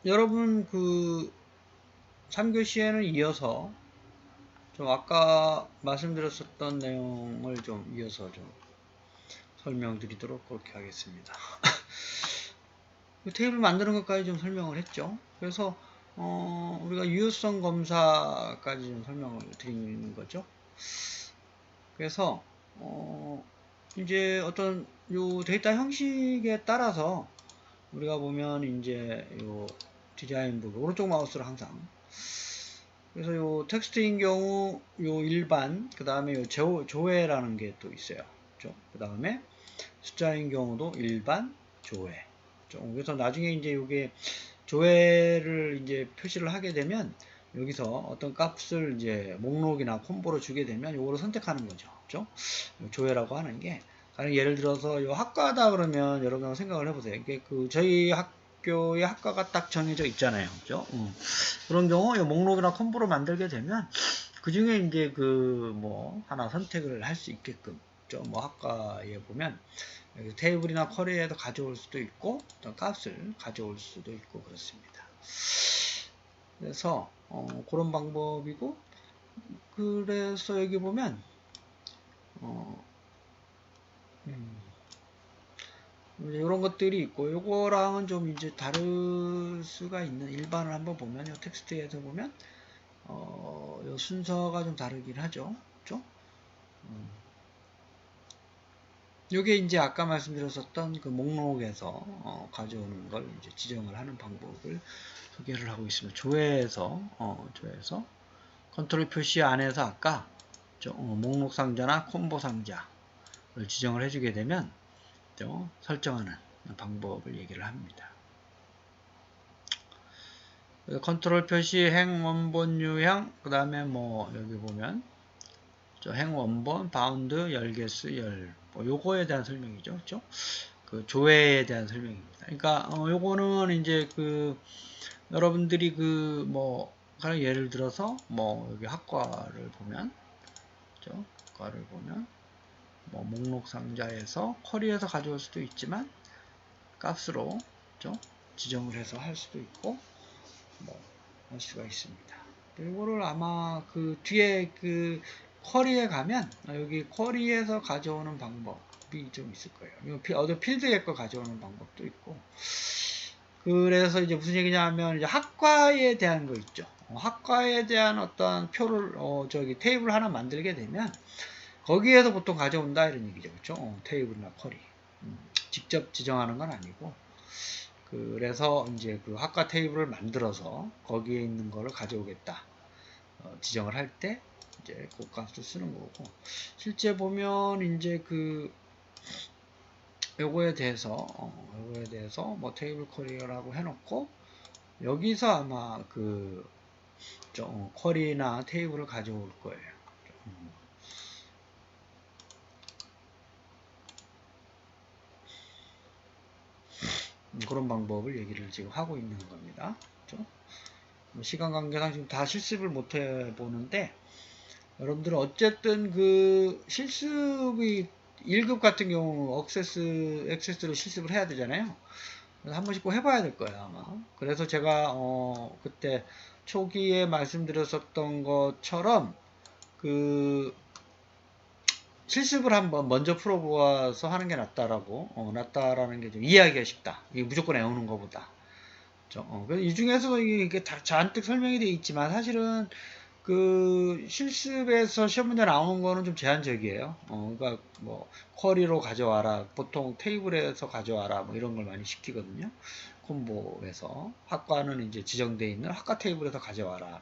여러분 그 3교시에는 이어서 좀 아까 말씀드렸었던 내용을 좀 이어서 좀 설명드리도록 그렇게 하겠습니다. 테이블 만드는 것까지 좀 설명을 했죠. 그래서 우리가 유효성 검사까지 좀 설명을 드리는 거죠. 그래서 이제 어떤 요 데이터 형식에 따라서 우리가 보면 이제 요 디자인 부분 오른쪽 마우스를 항상, 그래서 요 텍스트인 경우 요 일반, 그 다음에 요 조회라는 게 또 있어요. 그 다음에 숫자인 경우도 일반, 조회. 그래서 나중에 이제 요게 조회를 이제 표시를 하게 되면 여기서 어떤 값을 이제 목록이나 콤보로 주게 되면 요거를 선택하는 거죠. 그죠? 조회라고 하는 게, 예를 들어서 요 학과다 그러면 여러분 생각을 해보세요. 이게 그 저희 학교의 학과가 딱 정해져 있잖아요. 그죠? 그런 경우 요 목록이나 콤보로 만들게 되면 그 중에 이제 그 뭐 하나 선택을 할 수 있게끔, 뭐 학과에 보면 테이블이나 쿼리에서 가져올 수도 있고 어떤 값을 가져올 수도 있고 그렇습니다. 그래서 그런 방법이고, 그래서 여기 보면 이런 것들이 있고, 요거랑은 좀 이제 다를 수가 있는, 일반을 한번 보면 요 텍스트에서 보면 요 순서가 좀 다르긴 하죠. 그렇죠? 요게 이제 아까 말씀드렸었던 그 목록에서 가져오는 걸 이제 지정을 하는 방법을 소개를 하고 있습니다. 조회에서 컨트롤 표시 안에서 아까 목록 상자나 콤보 상자를 지정을 해주게 되면 설정하는 방법을 얘기를 합니다. 컨트롤 표시 행 원본 유형, 그 다음에 뭐 여기 보면 행 원본 바운드 열개수 요거에 대한 설명이죠. 그렇죠? 그 조회에 대한 설명입니다. 그러니까 요거는 이제 그 여러분들이 그 뭐 예를 들어서 뭐 여기 학과를 보면, 그렇죠? 학과를 보면 뭐 목록 상자에서 쿼리에서 가져올 수도 있지만 값으로, 그렇죠? 지정을 해서 할 수도 있고 뭐 할 수가 있습니다. 이거를 아마 그 뒤에 그 쿼리에 가면 여기 쿼리에서 가져오는 방법이 좀 있을 거예요. 어떤 필드에 거 가져오는 방법도 있고. 그래서 이제 무슨 얘기냐 하면 이제 학과에 대한 거 있죠. 학과에 대한 어떤 표를 테이블 하나 만들게 되면 거기에서 보통 가져온다 이런 얘기죠. 그렇죠? 테이블이나 쿼리. 직접 지정하는 건 아니고, 그래서 이제 그 학과 테이블을 만들어서 거기에 있는 거를 가져오겠다. 지정을 할 때 이제 그 값을 쓰는 거고, 실제 보면 이제 그 요거에 대해서 뭐 테이블 쿼리라고 해놓고 여기서 아마 그 쿼리나 테이블을 가져올 거예요. 그런 방법을 얘기를 지금 하고 있는 겁니다. 그렇죠? 시간 관계상 지금 다 실습을 못 해보는데, 여러분들은 어쨌든 그 실습이 1급 같은 경우 액세스로 실습을 해야 되잖아요. 그래서 한 번씩 꼭 해봐야 될 거예요, 아마. 그래서 제가 그때 초기에 말씀드렸었던 것처럼 그 실습을 한번 먼저 풀어보아서 하는 게 낫다라는 게 좀 이해하기가 쉽다. 이게 무조건 외우는 것보다. 이 중에서 이게 잔뜩 설명이 되어 있지만 사실은 그 실습에서 시험 문제 나오는 거는 좀 제한적이에요. 그러니까 뭐 쿼리로 가져와라, 보통 테이블에서 가져와라, 뭐 이런 걸 많이 시키거든요. 콤보에서 학과는 이제 지정되어 있는 학과 테이블에서 가져와라,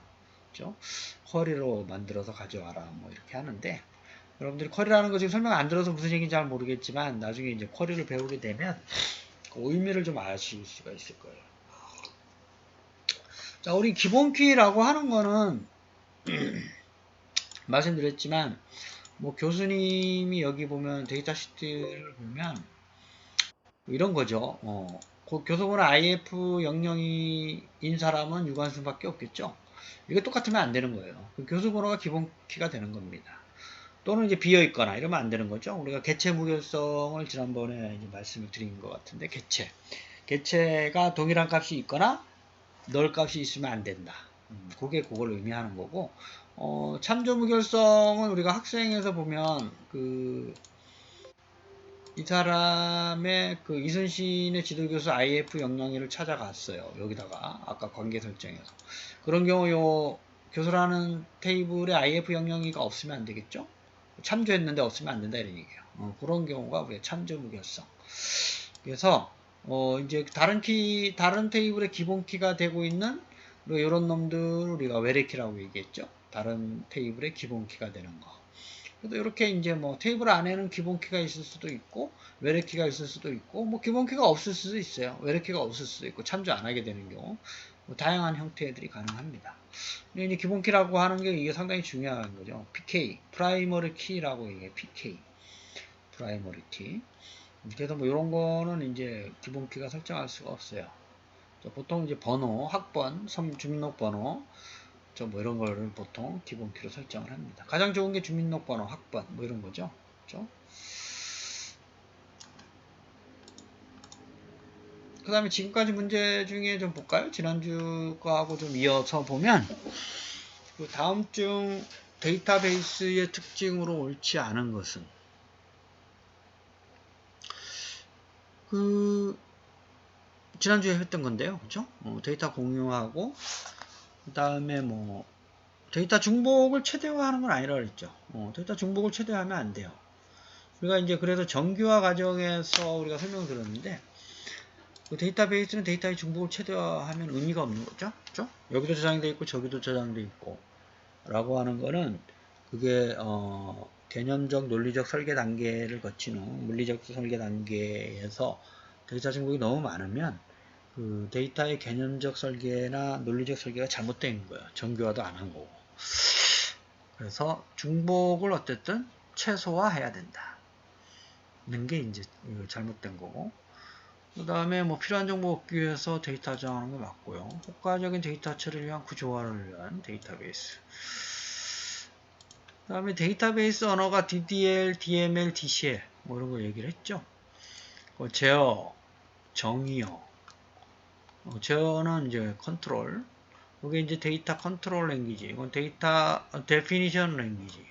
그렇죠? 쿼리로 만들어서 가져와라, 뭐 이렇게 하는데, 여러분들이 쿼리라는 거 지금 설명 안 들어서 무슨 얘기인지 잘 모르겠지만 나중에 이제 쿼리를 배우게 되면 그 의미를 좀 아실 수가 있을 거예요. 자, 우리 기본 키라고 하는 거는 말씀드렸지만 뭐 교수님이 여기 보면 데이터 시트를 보면 이런 거죠. 그 교수번호 IF00인 사람은 유관순밖에 없겠죠. 이게 똑같으면 안 되는 거예요. 그 교수번호가 기본 키가 되는 겁니다. 또는 이제 비어 있거나 이러면 안 되는 거죠. 우리가 개체 무결성을 지난번에 이제 말씀을 드린 것 같은데, 개체가 동일한 값이 있거나 널 값이 있으면 안 된다. 그게 그걸 의미하는 거고, 참조 무결성은 우리가 학생에서 보면 이 사람의 이순신의 지도교수 IF 영영이를 찾아갔어요. 여기다가 아까 관계 설정에서 그런 경우 요 교수라는 테이블에 IF 영영이가 없으면 안 되겠죠? 참조했는데 없으면 안 된다 이런 얘기예요. 그런 경우가 우리가 참조 무결성. 그래서 이제 다른 테이블의 기본 키가 되고 있는 이런 놈들 우리가 외래키라고 얘기했죠. 다른 테이블의 기본 키가 되는 거. 그래도 이렇게 이제 뭐 테이블 안에는 기본 키가 있을 수도 있고 외래키가 있을 수도 있고 뭐 기본 키가 없을 수도 있어요. 외래키가 없을 수도 있고 참조 안 하게 되는 경우 뭐 다양한 형태들이 가능합니다. 근데 이제 기본 키라고 하는 게 이게 상당히 중요한 거죠. PK, 프라이머리 키라고 얘기해요. PK, 프라이머리 키. 그래서 뭐 이런 거는 이제 기본 키가 설정할 수가 없어요. 보통 이제 번호, 학번, 주민등록번호, 뭐 이런 거를 보통 기본 키로 설정을 합니다. 가장 좋은 게 주민등록번호, 학번, 뭐 이런 거죠. 그렇죠? 그 다음에 지금까지 문제 중에 좀 볼까요? 지난주 거하고 좀 이어서 보면 다음 중 데이터베이스의 특징으로 옳지 않은 것은 지난주에 했던 건데요. 그렇죠? 데이터 공유하고 그 다음에 뭐 데이터 중복을 최대화하는 건 아니라 그랬죠. 데이터 중복을 최대화하면 안 돼요. 우리가 이제 그래서 정규화 과정에서 우리가 설명드렸는데 데이터베이스는 데이터의 중복을 최대화하면 의미가 없는 거죠. 그렇죠? 여기도 저장되어 있고 저기도 저장되어 있고 라고 하는 거는 그게 개념적 논리적 설계 단계를 거치는 물리적 설계 단계에서 데이터 중복이 너무 많으면 데이터의 개념적 설계나 논리적 설계가 잘못된 거예요. 정교화도 안 한 거고. 그래서 중복을 어쨌든 최소화해야 된다. 는 게 이제 잘못된 거고. 그 다음에 뭐 필요한 정보 얻기 위해서 데이터 저장하는 게 맞고요. 효과적인 데이터 처리를 위한 구조화를 위한 데이터베이스. 그 다음에 데이터베이스 언어가 DDL, DML, DCL 뭐 이런 거 얘기를 했죠. 제어, 정의어. 제어는 이제 컨트롤. 이게 이제 데이터 컨트롤 랭귀지. 이건 데이터 데피니션 랭귀지.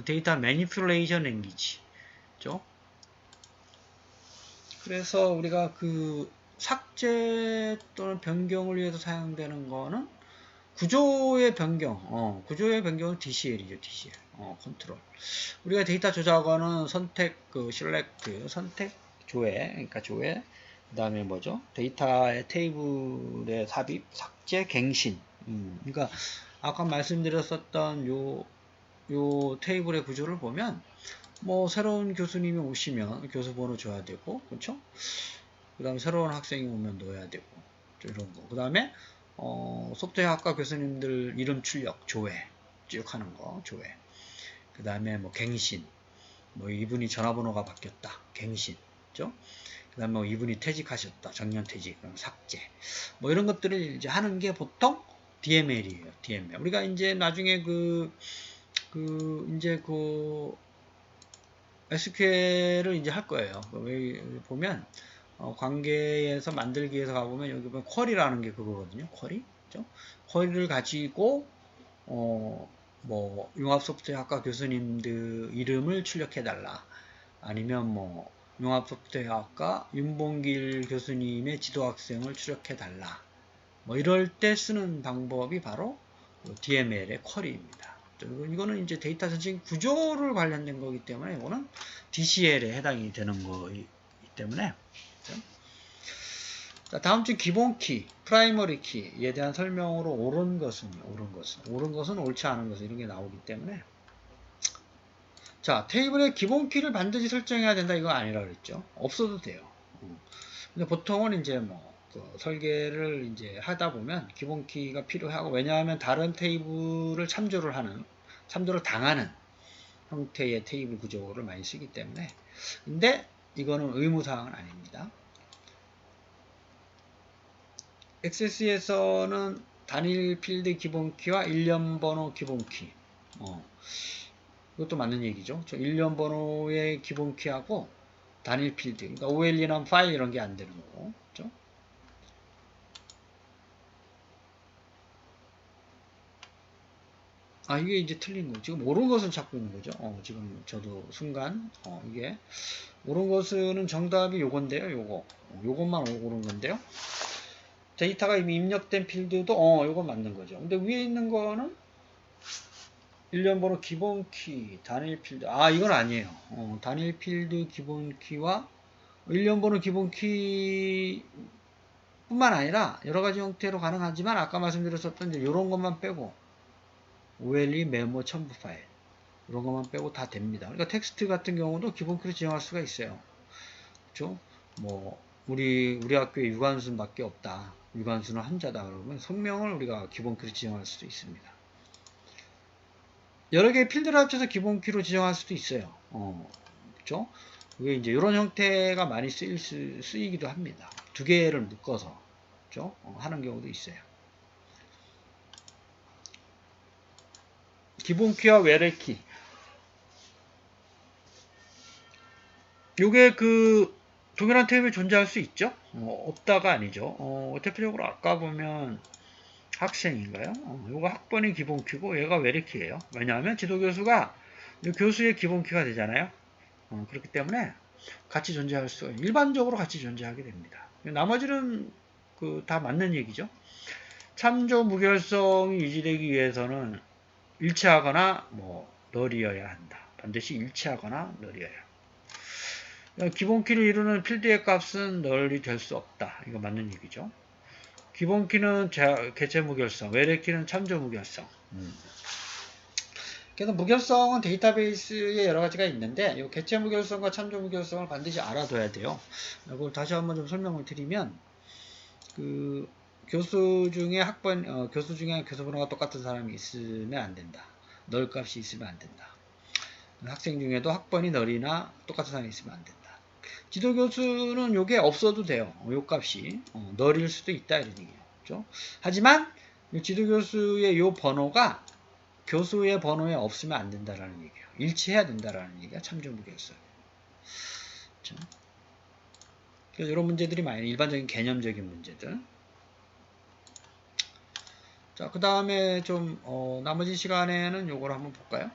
데이터 매니플레이션 랭귀지. 죠? 그래서 우리가 삭제 또는 변경을 위해서 사용되는 거는 구조의 변경, 구조의 변경은 DCL이죠, DCL. 컨트롤. 우리가 데이터 조작어는 선택, select, 선택, 조회, 그러니까 조회. 그 다음에 뭐죠? 데이터의 테이블의 삽입, 삭제, 갱신. 그러니까 아까 말씀드렸었던 요 테이블의 구조를 보면 뭐 새로운 교수님이 오시면 교수 번호 줘야 되고, 그렇죠? 그 다음에 새로운 학생이 오면 넣어야 되고, 이런 거. 그 다음에 소프트웨어학과 교수님들 이름 출력, 조회 쭉 하는 거, 조회. 그 다음에 뭐 갱신, 뭐 이분이 전화번호가 바뀌었다, 갱신, 그렇죠? 그 다음에 뭐 이분이 퇴직하셨다, 정년 퇴직, 그럼 삭제. 뭐 이런 것들을 이제 하는 게 보통 DML이에요, DML. 우리가 이제 나중에 이제 SQL을 이제 할 거예요. 여기 보면 관계에서 만들기에서 가보면 여기 보면 쿼리라는 게 그거거든요. 쿼리, 그죠? 쿼리를 가지고 뭐 융합 소프트웨어 학과 교수님들 이름을 출력해 달라. 아니면 뭐 융합 소프트웨어 학과 윤봉길 교수님의 지도 학생을 출력해 달라. 뭐 이럴 때 쓰는 방법이 바로 DML의 쿼리입니다. 이거는 이제 데이터 전체 구조를 관련된 거기 때문에 이거는 DCL에 해당이 되는 거기 때문에. 자, 다음 주 기본 키, 프라이머리 키에 대한 설명으로 옳은 것은 옳지 않은 것은 이런 게 나오기 때문에. 자, 테이블의 기본 키를 반드시 설정해야 된다 이거 아니라 그랬죠. 없어도 돼요. 근데 보통은 이제 설계를 이제 하다 보면 기본 키가 필요하고, 왜냐하면 다른 테이블을 참조를 당하는 형태의 테이블 구조를 많이 쓰기 때문에. 근데 이거는 의무사항은 아닙니다. XS에서는 단일 필드 기본키와 일련 번호 기본키. 이것도 맞는 얘기죠. 일련 번호의 기본키하고 단일 필드. 그러니까 OLE나 파일 이런 게 안 되는 거고. 그렇죠? 이게 이제 틀린 거. 지금 옳은 것을 찾고 있는 거죠. 지금 저도 순간, 이게, 옳은 것은 정답이 요건데요, 요거. 요것만 옳은 건데요. 데이터가 이미 입력된 필드도, 요건 맞는 거죠. 근데 위에 있는 거는, 1년 번호 기본 키, 단일 필드. 이건 아니에요. 단일 필드 기본 키와 1년 번호 기본 키 뿐만 아니라 여러 가지 형태로 가능하지만 아까 말씀드렸었던 이제 이런 것만 빼고 OLE 메모 첨부 파일 이런 것만 빼고 다 됩니다. 그러니까 텍스트 같은 경우도 기본 키로 지정할 수가 있어요. 그렇죠? 뭐 우리 학교에 유관순밖에 없다. 유관순은 한자다. 그러면 성명을 우리가 기본 키로 지정할 수도 있습니다. 여러 개의 필드를 합쳐서 기본 키로 지정할 수도 있어요. 그렇죠? 이게 이제 이런 형태가 많이 쓰이기도 합니다. 두 개를 묶어서 그렇죠? 하는 경우도 있어요. 기본 키와 외래 키. 요게 그 동일한 탭에 존재할 수 있죠? 없다가 아니죠. 대표적으로 아까 보면 학생인가요? 요거 학번이 기본 키고 얘가 외래 키예요. 왜냐하면 지도교수가 교수의 기본 키가 되잖아요. 그렇기 때문에 같이 존재할 수, 일반적으로 같이 존재하게 됩니다. 나머지는 다 맞는 얘기죠. 참조 무결성이 유지되기 위해서는 일치하거나 널이어야 한다. 반드시 일치하거나 널이어야. 기본 키를 이루는 필드의 값은 널이 될 수 없다. 이거 맞는 얘기죠. 기본 키는 개체 무결성, 외래 키는 참조 무결성. 그래서 무결성은 데이터베이스에 여러 가지가 있는데 이 개체 무결성과 참조 무결성을 반드시 알아둬야 돼요. 이걸 다시 한번 좀 설명을 드리면 교수 중에 교수 중에 교수 번호가 똑같은 사람이 있으면 안 된다. 널 값이 있으면 안 된다. 학생 중에도 학번이 널이나 똑같은 사람이 있으면 안 된다. 지도교수는 요게 없어도 돼요. 요 값이 널일 수도 있다 이런 얘기죠. 하지만 지도교수의 요 번호가 교수의 번호에 없으면 안 된다라는 얘기예요. 일치해야 된다라는 얘기가 참조무결성. 그렇죠? 그래서 이런 문제들이 많이 일반적인 개념적인 문제들. 자, 그 다음에 좀 나머지 시간에는 요걸 한번 볼까요?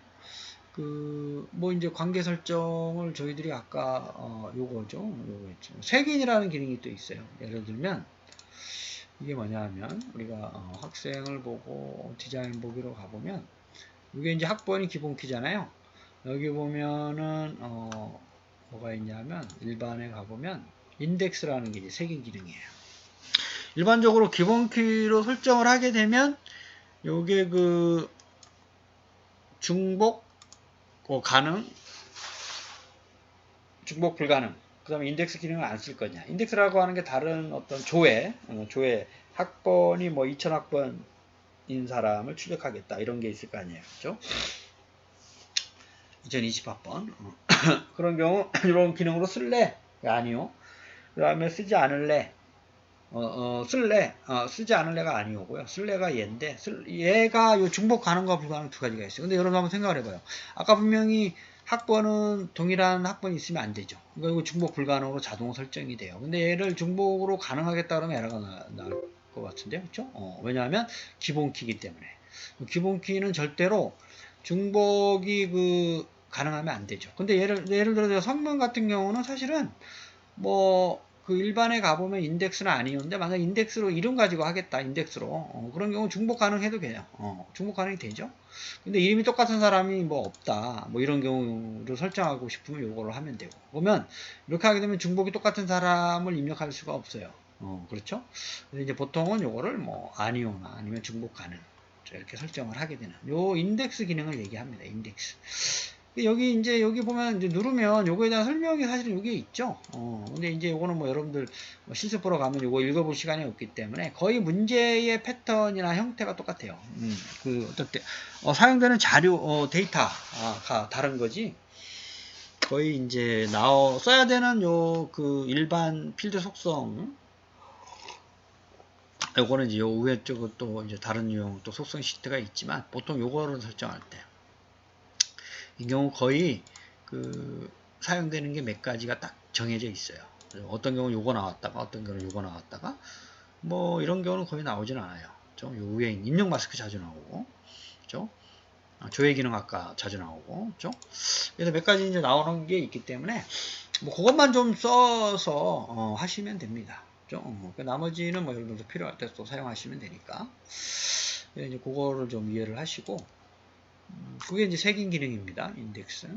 이제 관계 설정을 저희들이 아까 요거 있죠. 색인이라는 기능이 또 있어요. 예를 들면 이게 뭐냐 하면 우리가 학생을 보고 디자인 보기로 가보면 이게 이제 학번이 기본 키잖아요. 여기 보면은 뭐가 있냐면 일반에 가보면 인덱스라는 게 이제 색인 기능이에요. 일반적으로 기본 키로 설정을 하게 되면 요게 중복 가능, 중복 불가능. 그 다음에 인덱스 기능을 안 쓸 거냐. 인덱스라고 하는 게 다른 어떤 조회 학번이 2000학번인 사람을 출력하겠다. 이런 게 있을 거 아니에요. 그죠? 2020학번. 그런 경우, 이런 기능으로 쓸래? 아니요. 그 다음에 쓰지 않을래? 쓸래? 쓰지 않을래가 아니오고요. 쓸래가 얘인데, 얘가 요 중복 가능과 불가능 두 가지가 있어요. 근데 여러분 한번 생각을 해봐요. 아까 분명히 학번은 동일한 학번이 있으면 안 되죠. 그러니까 이거 중복 불가능으로 자동 설정이 돼요. 근데 얘를 중복으로 가능하겠다 그러면 에러가 나올 것 같은데요. 그렇죠? 왜냐하면 기본 키이기 때문에. 기본 키는 절대로 중복이 가능하면 안 되죠. 근데 예를 들어서 성명 같은 경우는 사실은 일반에 가보면 인덱스는 아니었는데 만약 인덱스로 이름 가지고 하겠다 인덱스로 그런 경우 중복 가능해도 돼요. 중복 가능이 되죠. 근데 이름이 똑같은 사람이 없다 이런 경우를 설정하고 싶으면 요거를 하면 되고 그러면 이렇게 하게 되면 중복이 똑같은 사람을 입력할 수가 없어요. 그렇죠. 근데 이제 보통은 요거를 아니오나 아니면 중복 가능 이렇게 설정을 하게 되는 요 인덱스 기능을 얘기합니다. 인덱스. 여기 보면 이제 누르면 요거에 대한 설명이 사실은 여기에 있죠. 근데 이제 요거는 여러분들 실습보러 가면 요거 읽어볼 시간이 없기 때문에 거의 문제의 패턴이나 형태가 똑같아요. 어떻게 사용되는 자료, 데이터가 다른 거지. 거의 이제 써야 되는 일반 필드 속성. 요거는 이제 요 위에 쪽은 또 이제 다른 유형 또 속성 시트가 있지만 보통 요거를 설정할 때. 이 경우 거의 사용되는 게 몇 가지가 딱 정해져 있어요. 어떤 경우는 요거 나왔다가 어떤 경우는 요거 나왔다가 이런 경우는 거의 나오진 않아요. 요 위에 입력 마스크 자주 나오고 그죠? 조회 기능 아까 자주 나오고, 그죠? 그래서 몇 가지 이제 나오는 게 있기 때문에, 뭐, 그것만 좀 써서, 하시면 됩니다. 그죠? 그 나머지는 뭐, 예를 들어서 필요할 때 또 사용하시면 되니까. 이제 그거를 좀 이해를 하시고, 그게 이제 색인 기능입니다. 인덱스.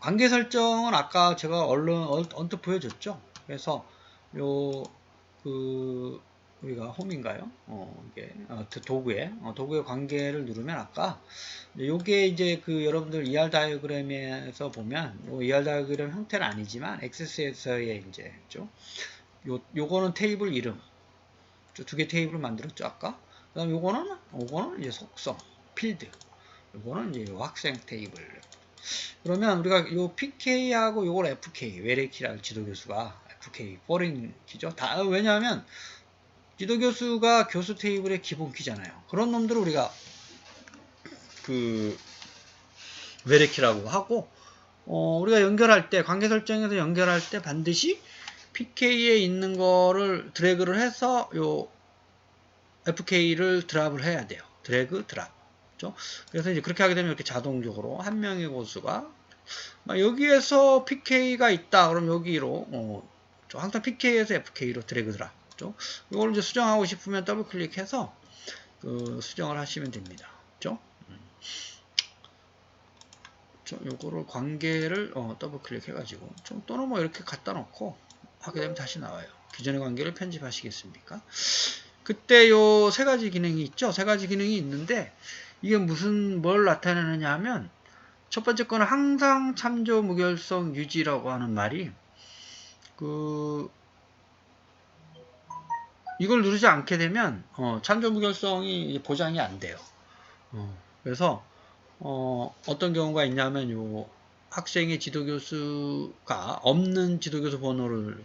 관계 설정은 아까 제가 언뜻 보여줬죠. 그래서 요 우리가 홈인가요? 이게 도구의 관계를 누르면 아까 요게 이제 여러분들 ER 다이어그램에서 보면 ER 다이어그램 형태는 아니지만 액세스에서의 이제 요거는 테이블 이름 두 개 테이블을 만들었죠 아까. 그다음 요거는 이제 속성 필드. 요거는 이제 학생 테이블. 그러면 우리가 요 PK하고 요걸 FK, 외래키라는 지도교수가 FK, 포린 키죠. 왜냐하면 지도교수가 교수 테이블의 기본 키잖아요. 그런 놈들을 우리가 외래키라고 하고, 우리가 연결할 때, 관계 설정에서 연결할 때 반드시 PK에 있는 거를 드래그를 해서 요 FK를 드랍을 해야 돼요. 드래그, 드랍. 그렇죠? 그래서 이제 그렇게 하게 되면 이렇게 자동적으로 한 명의 고수가 여기에서 PK가 있다. 그럼 여기로 항상 PK에서 FK로 드래그 드랍. 그렇죠? 이걸 이제 수정하고 싶으면 더블 클릭해서 수정을 하시면 됩니다. 그렇죠? 요거를 관계를 더블 클릭해가지고 또는 뭐 이렇게 갖다 놓고 하게 되면 다시 나와요. 기존의 관계를 편집하시겠습니까? 그때 요 세 가지 기능이 있죠. 세 가지 기능이 있는데 이게 뭘 나타내느냐 하면 첫 번째 거는 항상 참조 무결성 유지라고 하는 말이 이걸 누르지 않게 되면 참조 무결성이 보장이 안 돼요. 그래서 어떤 경우가 있냐면 요 학생의 지도교수가 없는 지도교수 번호를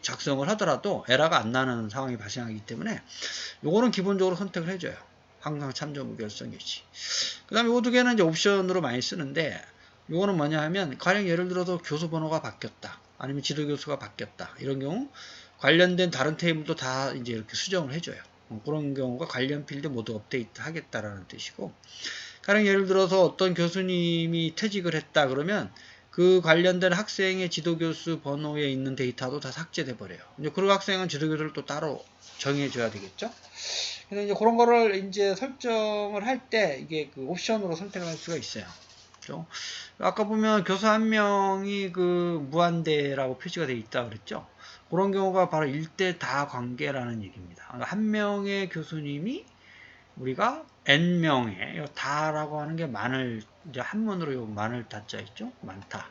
작성을 하더라도 에러가 안 나는 상황이 발생하기 때문에 요거는 기본적으로 선택을 해줘요. 항상 참조 무결성 유지. 그 다음에 요 두 개는 이제 옵션으로 많이 쓰는데 요거는 뭐냐 하면 가령 예를 들어서 교수 번호가 바뀌었다. 아니면 지도교수가 바뀌었다. 이런 경우 관련된 다른 테이블도 다 이제 이렇게 수정을 해줘요. 그런 경우가 관련 필드 모두 업데이트 하겠다라는 뜻이고, 가령 예를 들어서 어떤 교수님이 퇴직을 했다 그러면 그 관련된 학생의 지도교수 번호에 있는 데이터도 다 삭제돼 버려요. 이제 그 학생은 지도교수를 또 따로 정해줘야 되겠죠. 그래서 이제 그런 거를 이제 설정을 할 때 이게 옵션으로 선택을 할 수가 있어요. 그렇죠? 아까 보면 교수 한 명이 무한대라고 표시가 되어 있다 그랬죠. 그런 경우가 바로 일대 다 관계라는 얘기입니다. 그러니까 한 명의 교수님이 우리가 n명의 다라고 하는 게 많을 이제 한문으로 요 많을 다자 있죠. 많다.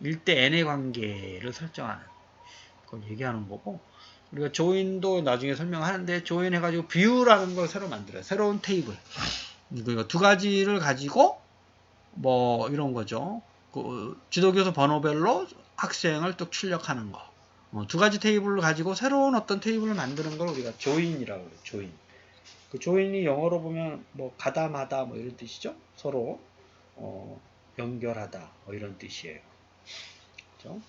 일대 n의 관계를 설정하는 걸 얘기하는 거고, 우리가 조인도 나중에 설명하는데 조인 해가지고 뷰라는 걸 새로 만들어요. 새로운 테이블. 그러니까 두 가지를 가지고 뭐 이런 거죠. 지도교수 번호별로 학생을 또 출력하는 거. 두 가지 테이블을 가지고 새로운 어떤 테이블을 만드는 걸 우리가 조인이라고 해요. 조인. 그 조인이 영어로 보면 뭐 가담하다 뭐 이런 뜻이죠. 서로 연결하다 뭐 이런 뜻이에요. 그렇죠?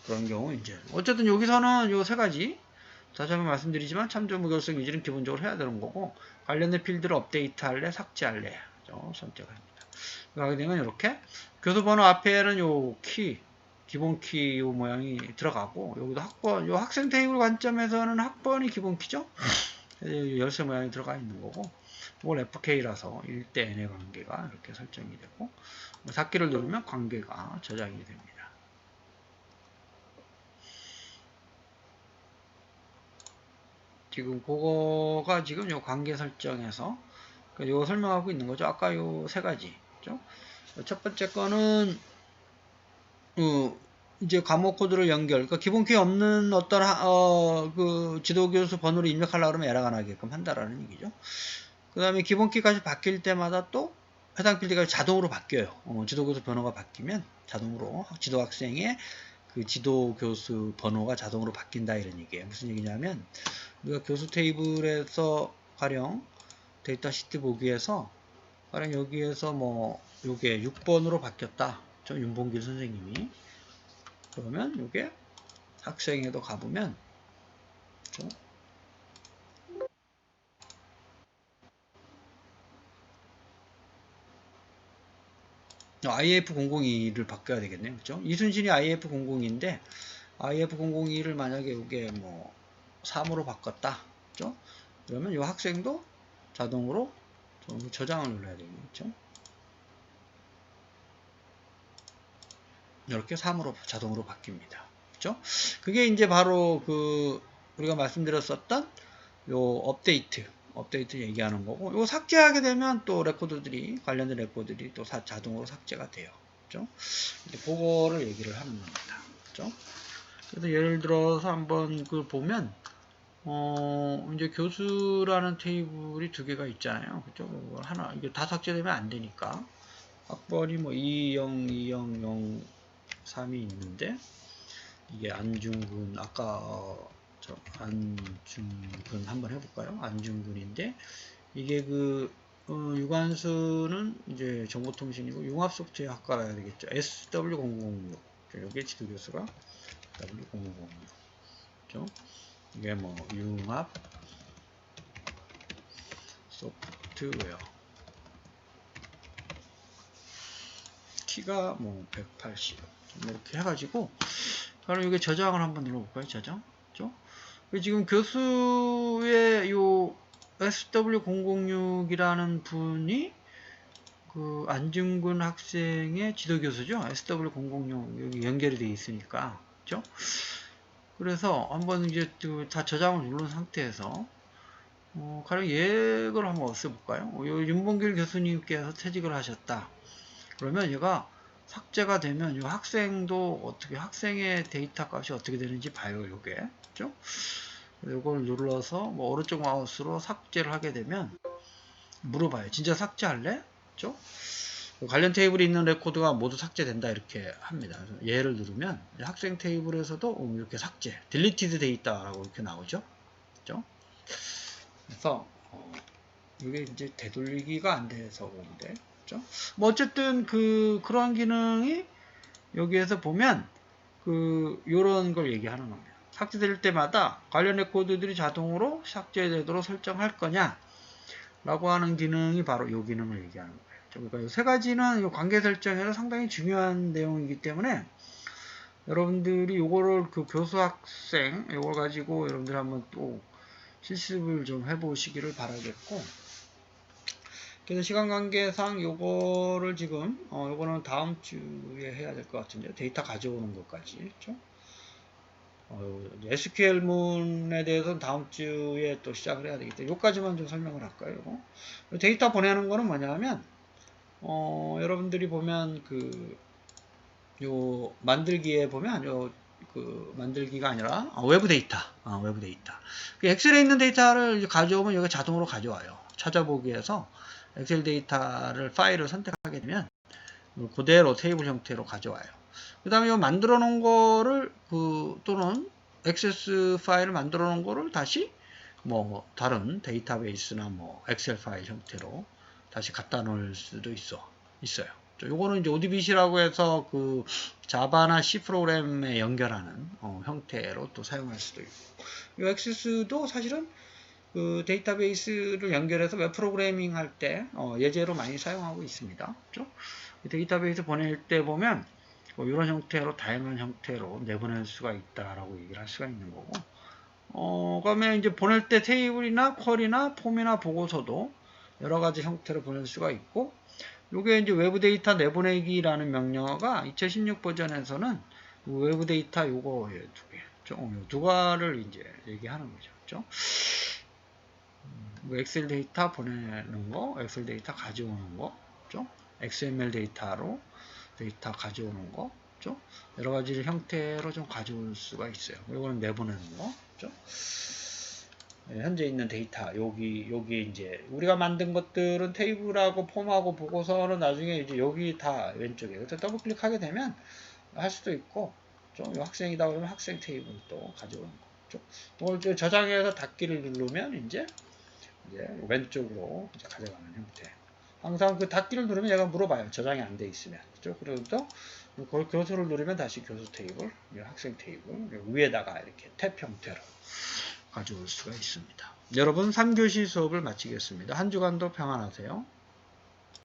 그런 경우 이제 어쨌든 여기서는 요 세 가지 다시 한번 말씀드리지만 참조 무결성 유지는 기본적으로 해야 되는 거고, 관련된 필드를 업데이트할래 삭제할래 선택합니다. 하게 되면 이렇게 교수 번호 앞에는 요 기본 키 요 모양이 들어가고, 여기도 학번 요 학생 테이블 관점에서는 학번이 기본 키죠. 열쇠 모양이 들어가 있는 거고, 이걸 FK라서 1대 N의 관계가 이렇게 설정이 되고, 삭기를 누르면 관계가 저장이 됩니다. 지금 그거가 지금 요 관계 설정에서 요 설명하고 있는 거죠. 아까 요 세 가지. 그죠? 첫 번째 거는 이제 과목 코드를 연결. 그러니까 기본 키 없는 어떤 지도교수 번호를 입력하려고 그러면 에러가 나게끔 한다라는 얘기죠. 그 다음에 기본 키까지 바뀔 때마다 또 해당 필드가 자동으로 바뀌어요. 지도교수 번호가 바뀌면 자동으로 지도학생의 그 지도교수 번호가 자동으로 바뀐다 이런 얘기예요. 무슨 얘기냐면 우리가 교수 테이블에서 가령 데이터 시트 보기에서 가령 여기에서 뭐 요게 6번으로 바뀌었다. 저 윤봉길 선생님이. 그러면 요게 학생에도 가보면 그렇죠? IF002를 바꿔야 되겠네요. 그죠? 이순신이 IF002인데, IF002를 만약에 이게 뭐, 3으로 바꿨다. 그죠? 그러면 이 학생도 자동으로 저장을 눌러야 되겠죠? 이렇게 3으로 자동으로 바뀝니다. 그죠? 그게 이제 바로 우리가 말씀드렸었던 요 업데이트 얘기하는 거고, 요 삭제하게 되면 또 관련된 레코드들이 또 자동으로 삭제가 돼요. 그죠? 그거를 얘기를 하는 겁니다. 그죠? 그래서 예를 들어서 한번 그걸 보면, 이제 교수라는 테이블이 두 개가 있잖아요. 그죠? 하나, 이게 다 삭제되면 안 되니까. 학번이 뭐 20003이 있는데, 이게 안중근, 아까, 안중근 한번 해볼까요? 안중근인데, 이게 유관수는 이제 정보통신이고, 융합소프트웨어학과라 해야 되겠죠. SW0006. 여기에 지도교수가 W0006. 그죠? 이게 뭐, 융합 소프트웨어. 키가 뭐, 180. 이렇게 해가지고, 바로 이게 저장을 한번 눌러볼까요? 저장. 그죠? 지금 교수의 요 SW006이라는 분이 안중근 학생의 지도교수죠. SW006 여기 연결이 되어 있으니까. 그죠? 그래서 한번 이제 다 저장을 누른 상태에서 가령 얘를 한번 없애볼까요? 윤봉길 교수님께서 퇴직을 하셨다. 그러면 얘가 삭제가 되면 이 학생도 학생의 데이터 값이 어떻게 되는지 봐요, 요게. 그죠? 이걸 눌러서 뭐 오른쪽 마우스로 삭제를 하게 되면 물어봐요. 진짜 삭제할래? 그죠? 관련 테이블에 있는 레코드가 모두 삭제된다 이렇게 합니다. 얘를 누르면 학생 테이블에서도 이렇게 삭제, deleted 데이터라고 이렇게 나오죠. 그죠? 그래서 이게 이제 되돌리기가 안 돼서 그런데, 그죠? 뭐 어쨌든 그러한 기능이 여기에서 보면 요런 걸 얘기하는 겁니다. 삭제될 때마다 관련 레코드들이 자동으로 삭제되도록 설정할 거냐 라고 하는 기능이 바로 이 기능을 얘기하는 거예요. 그러니까 이 세 가지는 관계 설정에서 상당히 중요한 내용이기 때문에 여러분들이 요거를 교수 학생 요걸 가지고 여러분들 한번 또 실습을 좀 해보시기를 바라겠고, 그래서 시간 관계상 요거를 지금 요거는 다음 주에 해야 될 것 같은데 데이터 가져오는 것까지, 그렇죠? SQL문에 대해서는 다음 주에 또 시작을 해야 되기 때문에 여기까지만 좀 설명을 할까요? 요거? 데이터 보내는 거는 뭐냐면 여러분들이 보면 요 만들기에 보면 만들기가 아니라 외부 데이터, 외부 데이터. 엑셀에 있는 데이터를 가져오면 여기 자동으로 가져와요. 찾아보기에서 엑셀 데이터를 파일을 선택하게 되면 그대로 테이블 형태로 가져와요. 그 다음에 만들어 놓은 거를 또는 액세스 파일을 만들어 놓은 거를 다시 뭐 다른 데이터베이스나 뭐 엑셀 파일 형태로 다시 갖다 놓을 수도 있어요. 요거는 이제 ODBC라고 해서 자바나 C 프로그램에 연결하는 형태로 또 사용할 수도 있고, 이 액세스도 사실은 데이터베이스를 연결해서 웹 프로그래밍 할 때 예제로 많이 사용하고 있습니다. 그렇죠? 데이터베이스 보낼 때 보면 이런 형태로 다양한 형태로 내보낼 수가 있다라고 얘기를 할 수가 있는 거고, 그다음에 이제 보낼 때 테이블이나 쿼리나 폼이나 보고서도 여러 가지 형태로 보낼 수가 있고, 요게 이제 외부 데이터 내보내기라는 명령어가 2016 버전에서는 외부 데이터 요거 두 가를 이제 얘기하는 거죠. 그렇죠? 엑셀 데이터 보내는 거, 엑셀 데이터 가져오는 거, 그렇죠? XML 데이터로 데이터 가져오는 거, 그렇죠? 여러 가지 형태로 좀 가져올 수가 있어요. 이거는 내보내는 거, 그렇죠? 현재 있는 데이터 여기 이제 우리가 만든 것들은 테이블하고 폼하고 보고서는 나중에 이제 여기 다 왼쪽에 그래서 더블 클릭하게 되면 할 수도 있고, 좀 학생이다 그러면 학생 테이블 또 가져오는 거, 이걸 저장해서 닫기를 누르면 이제 왼쪽으로 이제 가져가는 형태. 항상 닫기를 누르면 얘가 물어봐요. 저장이 안 돼 있으면. 그죠? 그리고 또 교수를 누르면 다시 교수 테이블, 학생 테이블 위에다가 이렇게 탭 형태로 가져올 수가 있습니다. 여러분 3교시 수업을 마치겠습니다. 한 주간도 평안하세요.